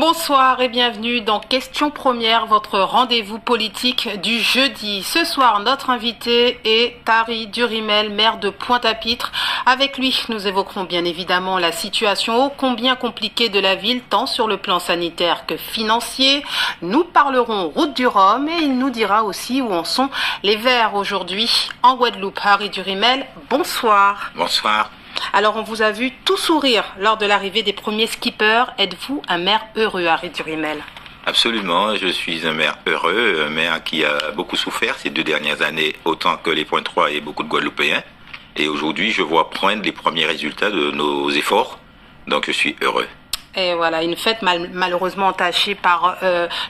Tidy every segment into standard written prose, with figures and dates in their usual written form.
Bonsoir et bienvenue dans Question Première, votre rendez-vous politique du jeudi. Ce soir, notre invité est Tari Durimel, maire de Pointe-à-Pitre. Avec lui, nous évoquerons bien évidemment la situation ô combien compliquée de la ville, tant sur le plan sanitaire que financier. Nous parlerons route du Rhum et il nous dira aussi où en sont les Verts aujourd'hui en Guadeloupe. Tari Durimel, bonsoir. Bonsoir. Alors, on vous a vu tout sourire lors de l'arrivée des premiers skippers. Êtes-vous un maire heureux, Tari Durimel? Absolument, je suis un maire heureux, un maire qui a beaucoup souffert ces 2 dernières années, autant que les Pointe-3 et beaucoup de Guadeloupéens. Et aujourd'hui, je vois poindre les premiers résultats de nos efforts, donc je suis heureux. Et voilà, une fête malheureusement entachée par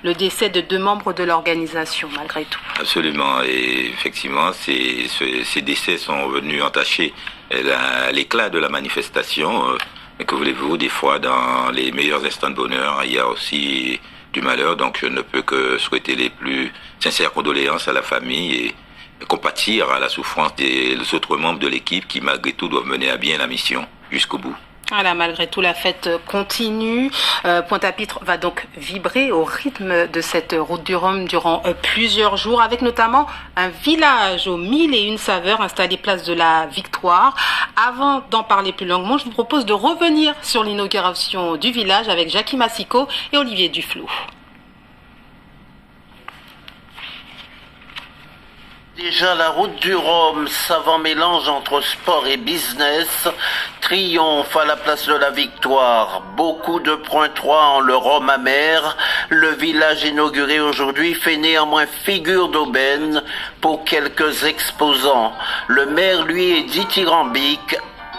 le décès de 2 membres de l'organisation, malgré tout. Absolument, et effectivement, ces décès sont venus entacher l'éclat de la manifestation. Mais que voulez-vous, des fois, dans les meilleurs instants de bonheur, il y a aussi du malheur, donc je ne peux que souhaiter les plus sincères condoléances à la famille et compatir à la souffrance des autres membres de l'équipe qui, malgré tout, doivent mener à bien la mission jusqu'au bout. Voilà, malgré tout, la fête continue. Pointe-à-Pitre va donc vibrer au rythme de cette route du Rhum durant plusieurs jours, avec notamment un village aux 1001 saveurs installé place de la Victoire. Avant d'en parler plus longuement, je vous propose de revenir sur l'inauguration du village avec Jackie Massico et Olivier Duflou. Déjà la route du Rhum, savant mélange entre sport et business, triomphe à la place de la Victoire. Beaucoup de Pointe-3 en le Rhum amer. Le village inauguré aujourd'hui fait néanmoins figure d'aubaine pour quelques exposants. Le maire, lui, est dithyrambique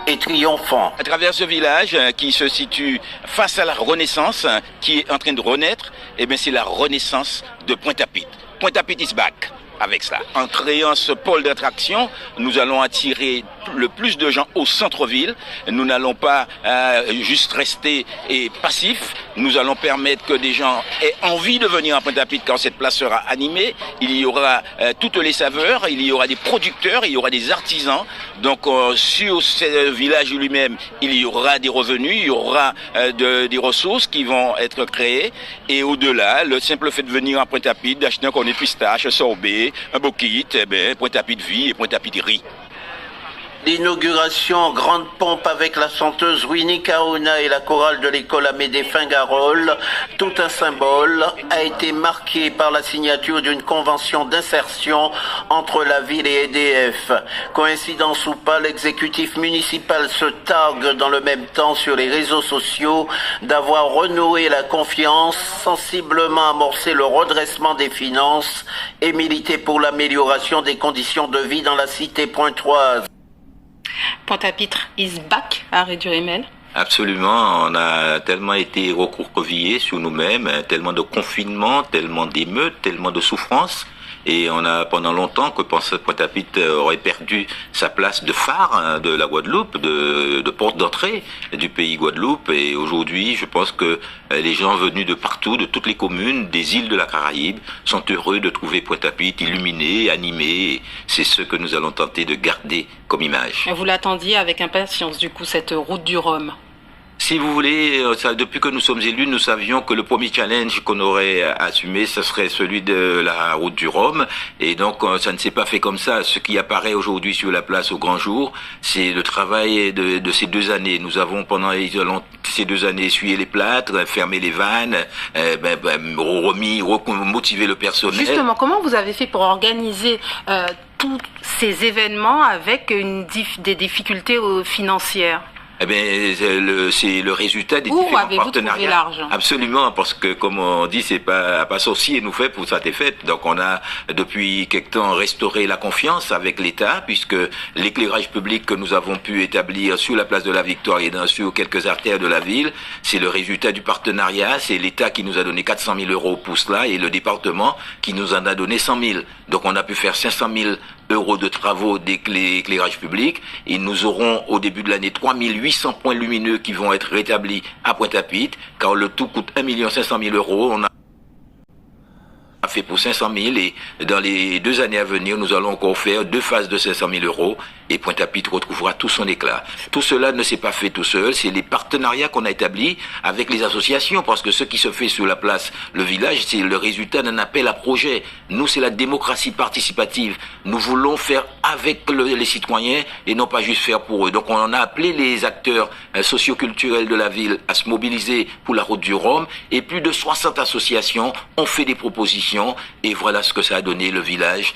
et triomphant. À travers ce village qui se situe face à la Renaissance, qui est en train de renaître, eh bien c'est la Renaissance de Pointe-à-Pitre. Pointe-à-Pitre is back. Avec cela. En créant ce pôle d'attraction, nous allons attirer le plus de gens au centre-ville. Nous n'allons pas juste rester passifs. Nous allons permettre que des gens aient envie de venir à Pointe-à-Pitre quand cette place sera animée. Il y aura toutes les saveurs, il y aura des producteurs, il y aura des artisans. Donc sur ce village lui-même, il y aura des revenus, il y aura des ressources qui vont être créées. Et au-delà, le simple fait de venir à Pointe-à-Pitre, d'acheter un cornet de pistache, un sorbet, un bouquet, Pointe-à-Pitre vit et Pointe-à-Pitre rit. L'inauguration en grande pompe avec la chanteuse Winnie Kaona et la chorale de l'école Amédée Fingarol, tout un symbole, a été marquée par la signature d'une convention d'insertion entre la ville et EDF. Coïncidence ou pas, l'exécutif municipal se targue dans le même temps sur les réseaux sociaux d'avoir renoué la confiance, sensiblement amorcé le redressement des finances et milité pour l'amélioration des conditions de vie dans la cité pointoise. Pointe-à-Pitre is back, Tari Durimel. Absolument, on a tellement été recroquevillés sur nous-mêmes, tellement de confinement, tellement d'émeutes, tellement de souffrances. Et on a pendant longtemps que Pointe-à-Pitre aurait perdu sa place de phare de la Guadeloupe, de porte d'entrée du pays Guadeloupe. Et aujourd'hui, je pense que les gens venus de partout, de toutes les communes, des îles de la Caraïbe, sont heureux de trouver Pointe-à-Pitre illuminé, animé. C'est ce que nous allons tenter de garder comme image. Vous l'attendiez avec impatience, du coup, cette route du Rhum. Si vous voulez, depuis que nous sommes élus, nous savions que le premier challenge qu'on aurait assumé, ce serait celui de la route du Rhum. Et donc, ça ne s'est pas fait comme ça. Ce qui apparaît aujourd'hui sur la place au grand jour, c'est le travail de ces 2 années. Nous avons, pendant ces 2 années, essuyé les plâtres, fermé les vannes, motivé le personnel. Justement, comment vous avez fait pour organiser tous ces événements avec des difficultés financières? Eh bien, c'est le résultat des différents partenariats. L'argent? Absolument, parce que comme on dit, c'est pas sorcier nous fait pour ça t'est fait. Donc on a depuis quelque temps restauré la confiance avec l'État, puisque l'éclairage public que nous avons pu établir sur la place de la Victoire et sur quelques artères de la ville, c'est le résultat du partenariat. C'est l'État qui nous a donné 400 000 euros pour cela et le département qui nous en a donné 100 000. Donc on a pu faire 500 000 euros de travaux d'éclairage public et nous aurons au début de l'année 3800 points lumineux qui vont être rétablis à Pointe-à-Pitre, car le tout coûte 1 500 000 euros. On a fait pour 500 000 et dans les 2 années à venir, nous allons encore faire 2 phases de 500 000 euros et Pointe-à-Pitre retrouvera tout son éclat. Tout cela ne s'est pas fait tout seul, c'est les partenariats qu'on a établis avec les associations, parce que ce qui se fait sur la place, le village, c'est le résultat d'un appel à projet. Nous, c'est la démocratie participative. Nous voulons faire avec les citoyens et non pas juste faire pour eux. Donc on a appelé les acteurs socioculturels de la ville à se mobiliser pour la route du Rhum, et plus de 60 associations ont fait des propositions, et voilà ce que ça a donné, le village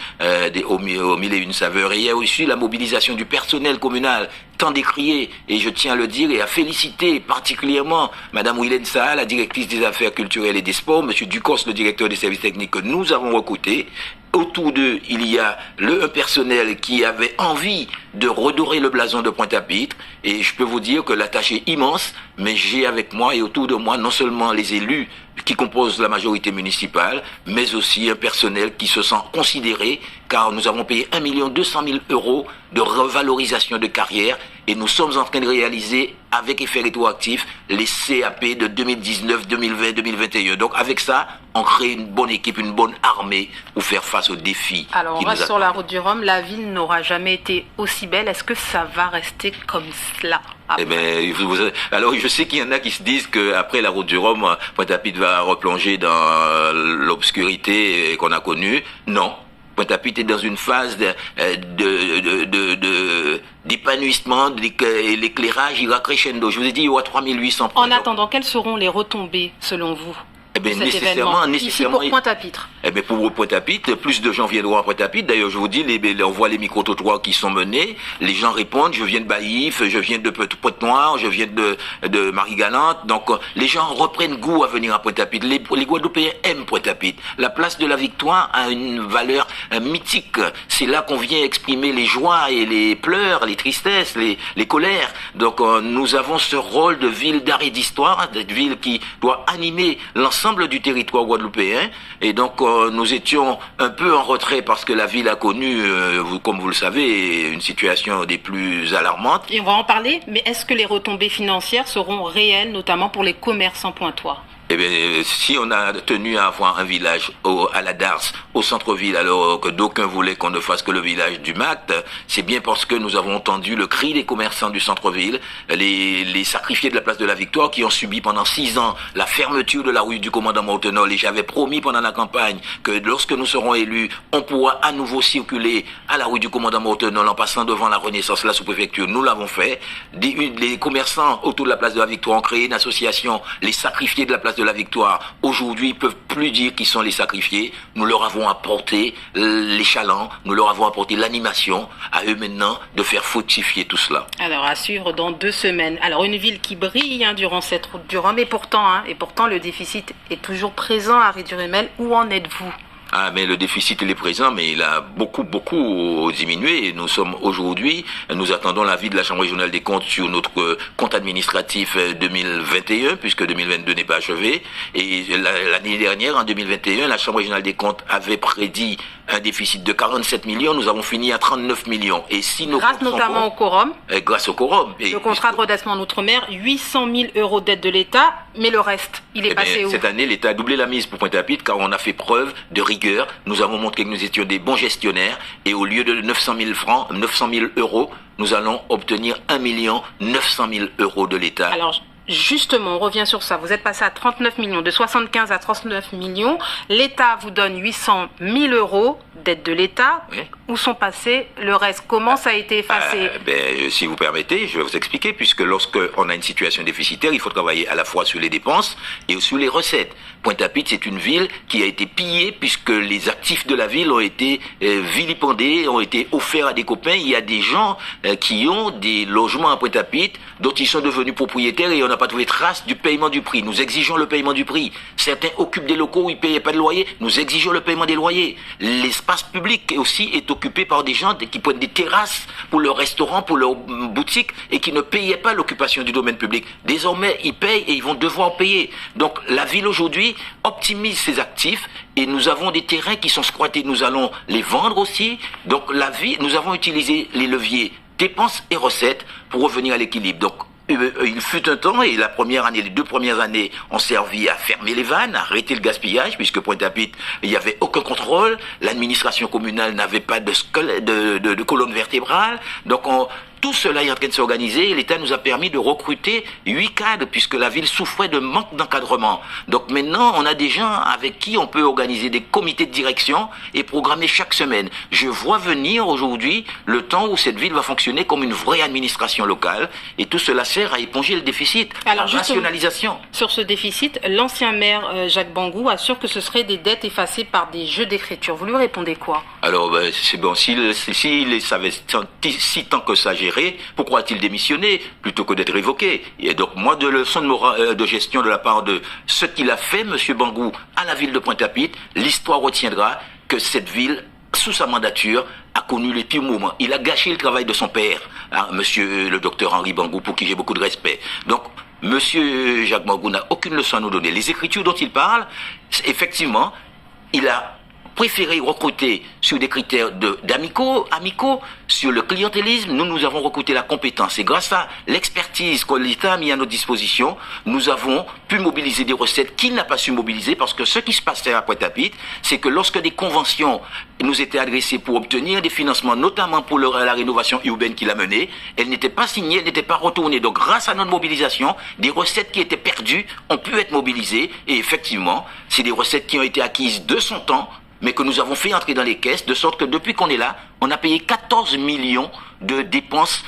aux mille et une saveurs. Et il y a aussi la mobilisation du personnel communal, tant décrié, et je tiens à le dire et à féliciter particulièrement Madame Wilène Saha, la directrice des affaires culturelles et des sports, Monsieur Ducos, le directeur des services techniques que nous avons recruté. Autour d'eux, il y a un personnel qui avait envie de redorer le blason de Pointe-à-Pitre, et je peux vous dire que la tâche est immense, mais j'ai avec moi et autour de moi non seulement les élus qui composent la majorité municipale, mais aussi un personnel qui se sent considéré, car nous avons payé 1 200 000 € de revalorisation de carrière, et nous sommes en train de réaliser avec effet rétroactif les CAP de 2019, 2020, 2021. Donc avec ça, on crée une bonne équipe, une bonne armée pour faire face aux défis. Alors on reste sur la route du Rhum, la ville n'aura jamais été aussi belle. Est-ce que ça va rester comme cela après? Eh ben, alors je sais qu'il y en a qui se disent qu'après la route du Rhum, Pointe-à-Pitre va replonger dans l'obscurité qu'on a connue. Non. Pointe-à-Pitre est dans une phase d'épanouissement, l'éclairage ira crescendo. Je vous ai dit, il y aura 3800 En attendant, quelles seront les retombées selon vous? Eh bien, nécessairement, ici pour Pointe-à-Pitre. Eh bien, pour Pointe-à-Pitre, plus de gens viendront à Pointe-à-Pitre. D'ailleurs, je vous dis, on voit les micro-trottoirs qui sont menés. Les gens répondent, je viens de Baïf, je viens de Pointe-Noire, je viens de Marie-Galante. Donc, les gens reprennent goût à venir à Pointe-à-Pitre. Les Guadeloupéens aiment Pointe-à-Pitre. La place de la Victoire a une valeur mythique. C'est là qu'on vient exprimer les joies et les pleurs, les tristesses, les colères. Donc, nous avons ce rôle de ville d'art et d'histoire, de ville qui doit animer l'ensemble du territoire guadeloupéen, et donc nous étions un peu en retrait parce que la ville a connu, comme vous le savez, une situation des plus alarmantes. Et on va en parler, mais est-ce que les retombées financières seront réelles, notamment pour les commerçants pointois? Eh bien, si on a tenu à avoir un village à la Darse, au centre-ville, alors que d'aucuns voulaient qu'on ne fasse que le village du Mact, c'est bien parce que nous avons entendu le cri des commerçants du centre-ville, les sacrifiés de la place de la Victoire qui ont subi pendant 6 ans la fermeture de la rue du commandant Mortenol. Et j'avais promis pendant la campagne que lorsque nous serons élus, on pourra à nouveau circuler à la rue du commandant Mortenol en passant devant la Renaissance, la sous-préfecture. Nous l'avons fait. Les commerçants autour de la place de la Victoire ont créé une association, les sacrifiés de la place de la Victoire. Aujourd'hui, ils peuvent plus dire qu'ils sont les sacrifiés. Nous leur avons apporté les chalands, nous leur avons apporté l'animation. À eux maintenant de faire fructifier tout cela. Alors à suivre dans 2 semaines. Alors une ville qui brille durant cette route du Rhum, et pourtant le déficit est toujours présent à Ridurumel. Où en êtes-vous? Ah, mais le déficit, il est présent, mais il a beaucoup diminué. Et nous sommes aujourd'hui, nous attendons l'avis de la Chambre régionale des comptes sur notre compte administratif 2021, puisque 2022 n'est pas achevé. Et l'année dernière, en 2021, la Chambre régionale des comptes avait prédit un déficit de 47 millions. Nous avons fini à 39 millions. Et si nos grâce notamment au quorum. Grâce au quorum. Le contrat de redressement en Outre-mer, 800 000 € d'aide de l'État, mais le reste, il est passé où? Cette année, l'État a doublé la mise pour Pointe-à-Pitre, car on a fait preuve de rigueur. Nous avons montré que nous étions des bons gestionnaires, et au lieu de 900 000 €, nous allons obtenir 1 900 000 € de l'État. Alors, justement, on revient sur ça. Vous êtes passé à 39 millions, de 75 à 39 millions. L'État vous donne 800 000 € d'aide de l'État. Oui. Où sont passés le reste? Comment ça a été effacé? Si vous permettez, je vais vous expliquer, puisque lorsqu'on a une situation déficitaire, il faut travailler à la fois sur les dépenses et sur les recettes. Pointe-à-Pitre, c'est une ville qui a été pillée, puisque les actifs de la ville ont été vilipendés, ont été offerts à des copains. Il y a des gens qui ont des logements à Pointe-à-Pitre, dont ils sont devenus propriétaires, et on n'a pas trouvé trace du paiement du prix. Nous exigeons le paiement du prix. Certains occupent des locaux où ils ne payaient pas de loyer. Nous exigeons le paiement des loyers. L'espace public aussi est occupé par des gens qui prennent des terrasses pour leurs restaurants, pour leurs boutiques, et qui ne payaient pas l'occupation du domaine public. Désormais, ils payent et ils vont devoir payer. Donc la ville aujourd'hui optimise ses actifs, et nous avons des terrains qui sont squattés. Nous allons les vendre aussi. Donc la ville, nous avons utilisé les leviers dépenses et recettes pour revenir à l'équilibre. Donc il fut un temps, et la première année, les 2 premières années, ont servi à fermer les vannes, à arrêter le gaspillage, puisque Pointe-à-Pitre, il n'y avait aucun contrôle, l'administration communale n'avait pas de colonne vertébrale, donc tout cela est en train de s'organiser et l'État nous a permis de recruter 8 cadres puisque la ville souffrait de manque d'encadrement. Donc maintenant, on a des gens avec qui on peut organiser des comités de direction et programmer chaque semaine. Je vois venir aujourd'hui le temps où cette ville va fonctionner comme une vraie administration locale et tout cela sert à éponger le déficit. Alors, la rationalisation. Sur ce déficit, l'ancien maire Jacques Bangou assure que ce serait des dettes effacées par des jeux d'écriture. Vous lui répondez quoi? Alors, c'est bon, s'il savait si tant que ça gérer, pourquoi a-t-il démissionné plutôt que d'être évoqué? Et donc, moi, de leçon de gestion de la part de ce qu'il a fait, M. Bangou, à la ville de Pointe-à-Pitre, l'histoire retiendra que cette ville, sous sa mandature, a connu les pires moments. Il a gâché le travail de son père, monsieur le docteur Henri Bangou, pour qui j'ai beaucoup de respect. Donc, monsieur Jacques Bangou n'a aucune leçon à nous donner. Les écritures dont il parle, effectivement, il a préféré recruter sur des critères amicaux, sur le clientélisme. Nous avons recruté la compétence. Et grâce à l'expertise que l'État a mis à notre disposition, nous avons pu mobiliser des recettes qu'il n'a pas su mobiliser parce que ce qui se passait à Pointe-à-Pitre, c'est que lorsque des conventions nous étaient adressées pour obtenir des financements, notamment pour la rénovation urbaine qu'il a menée, elles n'étaient pas signées, elles n'étaient pas retournées. Donc grâce à notre mobilisation, des recettes qui étaient perdues ont pu être mobilisées. Et effectivement, c'est des recettes qui ont été acquises de son temps, mais que nous avons fait entrer dans les caisses, de sorte que depuis qu'on est là, on a payé 14 millions de dépenses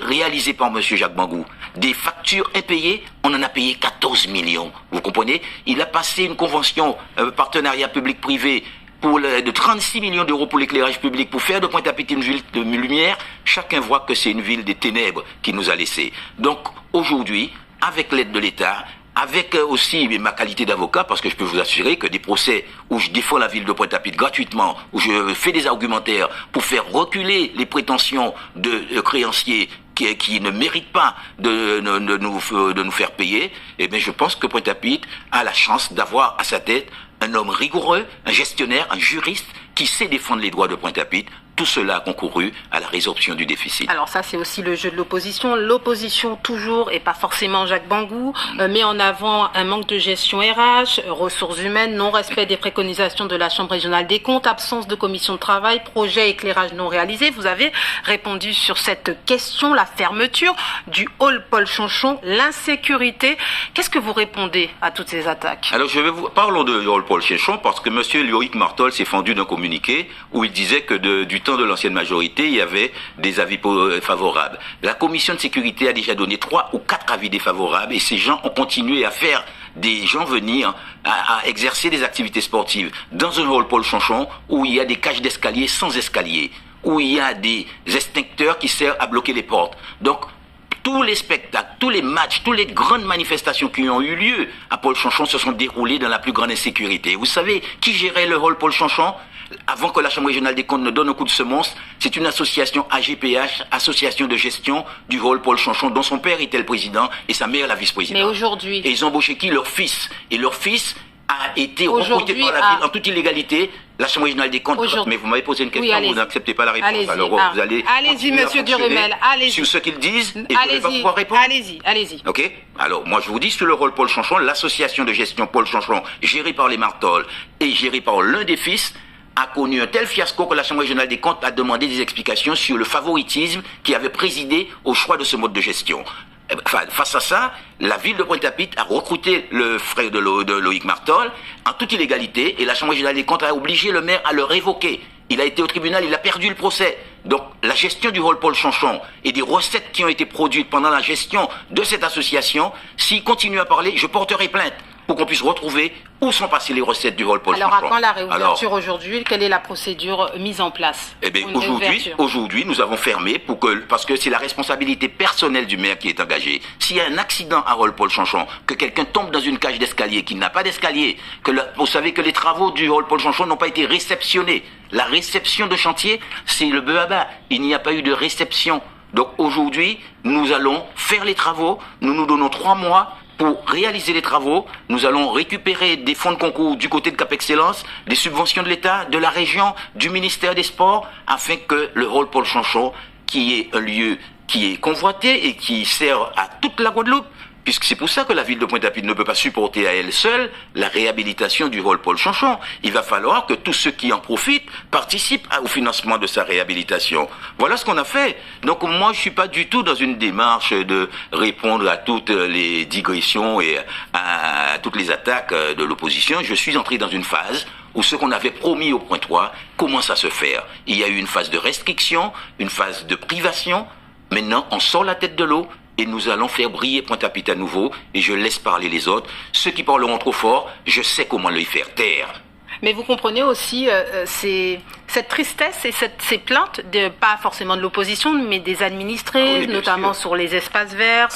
réalisées par M. Jacques Bangou. Des factures impayées, on en a payé 14 millions. Vous comprenez? Il a passé une convention partenariat public-privé de 36 millions d'euros pour l'éclairage public, pour faire de Pointe-à-Pitre une ville de lumière. Chacun voit que c'est une ville des ténèbres qui nous a laissés. Donc aujourd'hui, avec l'aide de l'État, avec aussi ma qualité d'avocat, parce que je peux vous assurer que des procès où je défends la ville de Pointe-à-Pitre gratuitement, où je fais des argumentaires pour faire reculer les prétentions de créanciers qui ne méritent pas de nous faire payer, eh bien je pense que Pointe-à-Pitre a la chance d'avoir à sa tête un homme rigoureux, un gestionnaire, un juriste qui sait défendre les droits de Pointe-à-Pitre. Tout cela a concouru à la résorption du déficit. Alors ça, c'est aussi le jeu de l'opposition. L'opposition, toujours, et pas forcément Jacques Bangou, met en avant un manque de gestion RH, ressources humaines, non-respect des préconisations de la Chambre régionale des comptes, absence de commission de travail, projet éclairage non réalisé. Vous avez répondu sur cette question, la fermeture du hall Paul Chonchon, l'insécurité. Qu'est-ce que vous répondez à toutes ces attaques? Alors, parlons de hall Paul Chonchon, parce que M. Loïc Martol s'est fendu d'un communiqué où il disait que du temps de l'ancienne majorité, il y avait des avis favorables. La commission de sécurité a déjà donné 3 ou 4 avis défavorables et ces gens ont continué à faire des gens venir à exercer des activités sportives dans un hall Paul Chonchon où il y a des cages d'escalier sans escalier, où il y a des extincteurs qui servent à bloquer les portes. Donc, tous les spectacles, tous les matchs, toutes les grandes manifestations qui ont eu lieu à Paul Chonchon se sont déroulées dans la plus grande insécurité. Vous savez qui gérait le hall Paul Chonchon? Avant que la Chambre régionale des comptes ne donne un coup de semonce, c'est une association AGPH, association de gestion du hall Paul Chonchon, dont son père était le président et sa mère la vice-présidente. Mais aujourd'hui... Et ils ont embauché qui? Leur fils. Et leur fils a été recruté par la ville en toute illégalité. La Chambre régionale des comptes, mais vous m'avez posé une question, vous n'acceptez pas la réponse. Alors vous allez monsieur Durimel, allez-y. Sur ce qu'ils disent, et vous n'allez pas pouvoir répondre. Allez-y. Ok. Alors moi je vous dis sur le rôle Paul Chonchon, l'association de gestion Paul Chonchon, gérée par les Martol et gérée par l'un des fils, a connu un tel fiasco que la Chambre régionale des comptes a demandé des explications sur le favoritisme qui avait présidé au choix de ce mode de gestion. Enfin, face à ça, la ville de Pointe-à-Pitre a recruté le frère de Loïc Martol en toute illégalité et la Chambre régionale des comptes a obligé le maire à le révoquer. Il a été au tribunal, il a perdu le procès. Donc la gestion du hall Paul Chonchon et des recettes qui ont été produites pendant la gestion de cette association, s'il continue à parler, je porterai plainte pour qu'on puisse retrouver où sont passées les recettes du hall Paul Chonchon. Alors à quand la réouverture aujourd'hui? Quelle est la procédure mise en place? Eh bien aujourd'hui, nous avons fermé parce que c'est la responsabilité personnelle du maire qui est engagée. S'il y a un accident à hall Paul Chonchon, que quelqu'un tombe dans une cage d'escalier, qu'il n'a pas d'escalier, vous savez que les travaux du hall Paul Chonchon n'ont pas été réceptionnés. La réception de chantier, c'est le bœuf à bas. Il n'y a pas eu de réception. Donc aujourd'hui, nous allons faire les travaux. Nous nous donnons 3 mois pour réaliser les travaux. Nous allons récupérer des fonds de concours du côté de Cap Excellence, des subventions de l'État, de la région, du ministère des Sports, afin que le hall Paul Chonchon, qui est un lieu qui est convoité et qui sert à toute la Guadeloupe. Puisque c'est pour ça que la ville de Pointe-à-Pitre ne peut pas supporter à elle seule la réhabilitation du rôle Paul Chanchon. Il va falloir que tous ceux qui en profitent participent au financement de sa réhabilitation. Voilà ce qu'on a fait. Donc moi, je suis pas du tout dans une démarche de répondre à toutes les digressions et à toutes les attaques de l'opposition. Je suis entré dans une phase où ce qu'on avait promis au point 3 commence à se faire. Il y a eu une phase de restriction, une phase de privation. Maintenant, on sort la tête de l'eau. Et nous allons faire briller Pointe-à-Pitre à nouveau, et je laisse parler les autres. Ceux qui parleront trop fort, je sais comment les faire taire. Mais vous comprenez aussi cette tristesse et ces plaintes, pas forcément de l'opposition, mais des administrés, oui, notamment sûr. sur les espaces verts,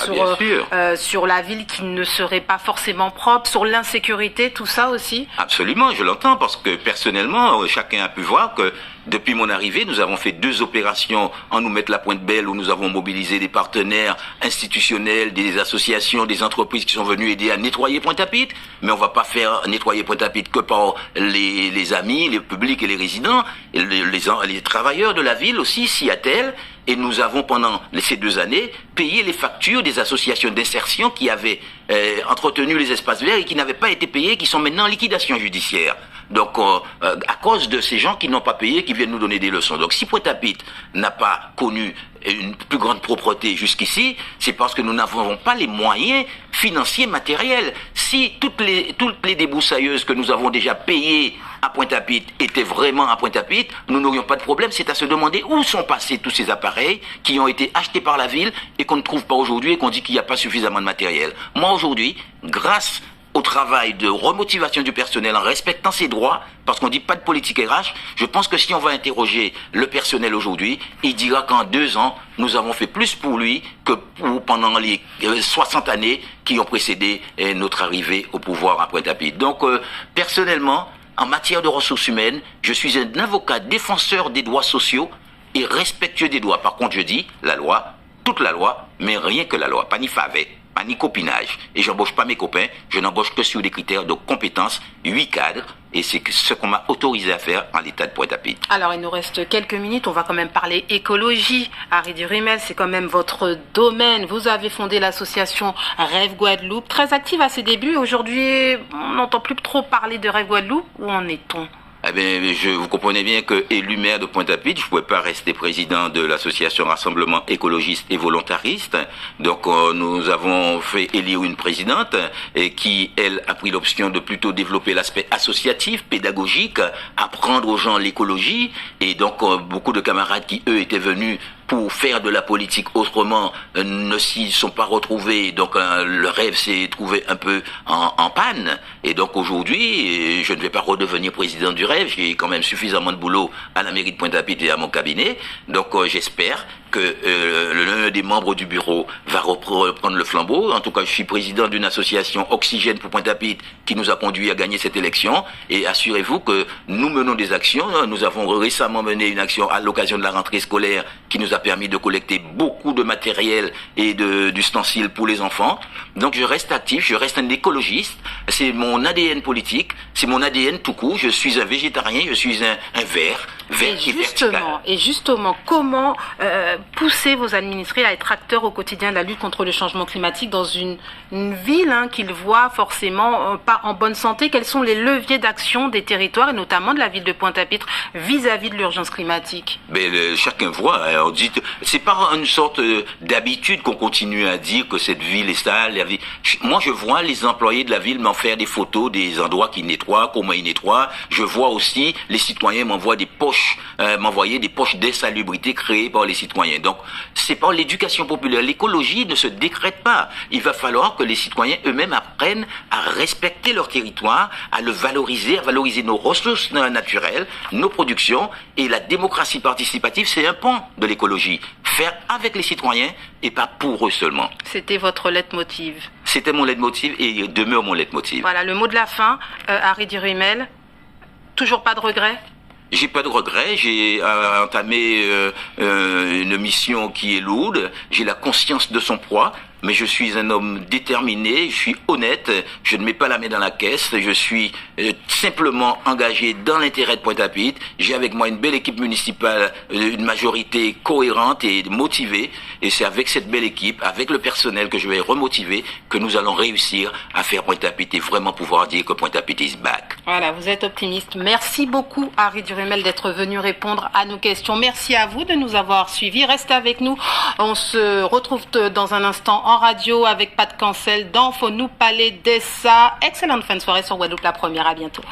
sur la ville qui ne serait pas forcément propre, sur l'insécurité, tout ça aussi. Absolument, je l'entends, parce que personnellement, chacun a pu voir que depuis mon arrivée, nous avons fait 2 opérations en nous mettre la pointe belle, où nous avons mobilisé des partenaires institutionnels, des associations, des entreprises qui sont venues aider à nettoyer Pointe-à-Pitre. Mais on va pas faire nettoyer Pointe-à-Pitre que par les amis, les publics et les résidents, et les travailleurs de la ville aussi s'y attellent. Et nous avons, pendant ces 2 années, payé les factures des associations d'insertion qui avaient entretenu les espaces verts et qui n'avaient pas été payées, qui sont maintenant en liquidation judiciaire. Donc, à cause de ces gens qui n'ont pas payé, qui viennent nous donner des leçons. Donc, si Pointe-à-Pitre n'a pas connu une plus grande propreté jusqu'ici, c'est parce que nous n'avons pas les moyens financiers, matériels. Si toutes les débroussailleuses que nous avons déjà payées à Pointe-à-Pitre étaient vraiment à Pointe-à-Pitre, nous n'aurions pas de problème. C'est à se demander où sont passés tous ces appareils qui ont été achetés par la ville et qu'on ne trouve pas aujourd'hui et qu'on dit qu'il n'y a pas suffisamment de matériel. Moi, aujourd'hui, grâce au travail de remotivation du personnel en respectant ses droits, parce qu'on dit pas de politique RH, je pense que si on va interroger le personnel aujourd'hui, il dira qu'en 2 ans, nous avons fait plus pour lui que pendant les 60 années qui ont précédé notre arrivée au pouvoir à Pointe-à-Pitre. Donc, personnellement, en matière de ressources humaines, je suis un avocat défenseur des droits sociaux et respectueux des droits. Par contre, je dis la loi, toute la loi, mais rien que la loi, pas ni favet, pas ni copinage. Et j'embauche pas mes copains, je n'embauche que sur des critères de compétences, 8 cadres, et c'est ce qu'on m'a autorisé à faire en l'état de Pointe-à-Pitre. Alors, il nous reste quelques minutes, on va quand même parler écologie. Harry Durimel, c'est quand même votre domaine. Vous avez fondé l'association Rêve Guadeloupe, très active à ses débuts. Aujourd'hui, on n'entend plus trop parler de Rêve Guadeloupe. Où en est-on ? Eh bien, vous comprenez bien que, élu maire de Pointe-à-Pitre, je ne pouvais pas rester président de l'association Rassemblement écologiste et volontariste. Donc, nous avons fait élire une présidente et qui, elle, a pris l'option de plutôt développer l'aspect associatif, pédagogique, apprendre aux gens l'écologie. Et donc, beaucoup de camarades qui, eux, étaient venus pour faire de la politique autrement ne s'y sont pas retrouvés. Donc le rêve s'est trouvé un peu en panne. Et donc aujourd'hui, je ne vais pas redevenir président du rêve. J'ai quand même suffisamment de boulot à la mairie de Pointe-à-Pitre et à mon cabinet. Donc j'espère que l'un des membres du bureau va reprendre le flambeau. En tout cas, je suis président d'une association Oxygène pour Pointe-à-Pitre qui nous a conduit à gagner cette élection. Et assurez-vous que nous menons des actions. Nous avons récemment mené une action à l'occasion de la rentrée scolaire qui nous a permis de collecter beaucoup de matériel et d'ustensiles pour les enfants. Donc je reste actif, je reste un écologiste. C'est mon ADN politique, c'est mon ADN tout court. Je suis un végétarien, je suis un vert et justement, comment pousser vos administrés à être acteurs au quotidien de la lutte contre le changement climatique dans une ville qu'ils voient forcément pas en bonne santé? Quels sont les leviers d'action des territoires et notamment de la ville de Pointe-à-Pitre vis-à-vis de l'urgence climatique? Chacun voit, on dit, c'est pas une sorte d'habitude qu'on continue à dire que cette ville est sale. Moi, je vois les employés de la ville m'en faire des photos des endroits qu'ils nettoient, comment ils nettoient. Je vois aussi les citoyens m'envoient des poches, m'envoyer des poches d'insalubrité créées par les citoyens. Donc, c'est par l'éducation populaire. L'écologie ne se décrète pas. Il va falloir que les citoyens eux-mêmes apprennent à respecter leur territoire, à le valoriser, à valoriser nos ressources naturelles, nos productions. Et la démocratie participative, c'est un pan de l'écologie. Faire avec les citoyens et pas pour eux seulement. C'était votre leitmotiv. C'était mon leitmotiv et il demeure mon leitmotiv. Voilà, le mot de la fin, Harry Durimel. Toujours pas de regrets? J'ai pas de regrets, j'ai entamé une mission qui est lourde, j'ai la conscience de son poids, mais je suis un homme déterminé, je suis honnête, je ne mets pas la main dans la caisse, je suis simplement engagé dans l'intérêt de Pointe-à-Pitre. J'ai avec moi une belle équipe municipale, une majorité cohérente et motivée, et c'est avec cette belle équipe, avec le personnel que je vais remotiver, que nous allons réussir à faire Pointe-à-Pitre et vraiment pouvoir dire que Pointe-à-Pitre is back. Voilà, vous êtes optimiste. Merci beaucoup, Harry Durimel, d'être venu répondre à nos questions. Merci à vous de nous avoir suivis. Restez avec nous. On se retrouve dans un instant en radio avec Pat Cancel dans Faut nous parler de ça. Excellente fin de soirée sur Guadeloupe la première. À bientôt.